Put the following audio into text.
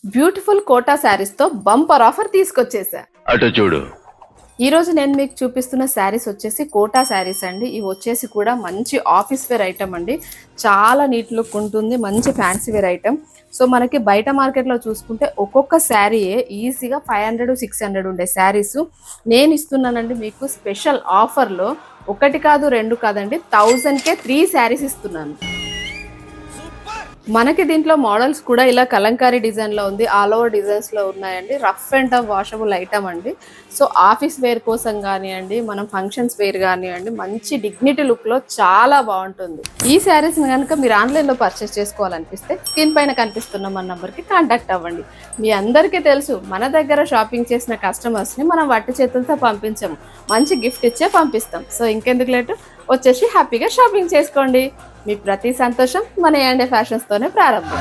Beautiful quota saris తో bumper offer తీసుకొచ్చేసా. అటు చూడు. ఈ రోజు నేను మీకు చూపిస్తున్న శారీస్ వచ్చేసి కోటా శారీస్ అండి. ఇవి వచ్చేసి కూడా మంచి ఆఫీస్ వేర్ ఐటమ్ అండి. చాలా నీట్ లుక్ ఉంటుంది, మంచి ఫ్యాన్సీ వేర్ ఐటమ్. సో మనకి బయట మార్కెట్లో చూసుకుంటే ఒక్కొక్క శారీయే ఈజీగా 500-600 ఉండే శారీస్ నేను ఇస్తున్నానండి మీకు స్పెషల్ ఆఫర్లో. ఒకటి కాదు రెండు కాదండి, 1000కే 3 శారీస్ ఇస్తున్నాను. మనకి దీంట్లో మోడల్స్ కూడా ఇలా కలంకారీ డిజైన్లో ఉంది, ఆల్ ఓవర్ డిజైన్స్లో ఉన్నాయండి. Rough and tough washable item అండి. సో ఆఫీస్ వేర్ కోసం కానివ్వండి, మనం ఫంక్షన్స్ వేర్ కానివ్వండి, మంచి డిగ్నిటీ లుక్లో చాలా బాగుంటుంది. ఈ శారీస్ని కనుక మీరు ఆన్లైన్లో పర్చేస్ చేసుకోవాలనిపిస్తే స్క్రీన్ పైన కనిపిస్తున్న మన నెంబర్కి కాంటాక్ట్ అవ్వండి. మీ అందరికీ తెలుసు, మన దగ్గర షాపింగ్ చేసిన కస్టమర్స్ని మనం వట్టి చేతులతో పంపించము, మంచి గిఫ్ట్ ఇచ్చే పంపిస్తాం. సో ఇంకెందుకు లేటు, వచ్చేసి హ్యాపీగా షాపింగ్ చేసుకోండి. మీ ప్రతి సంతోషం మన A&A ఫ్యాషన్స్ తోనే ప్రారంభం.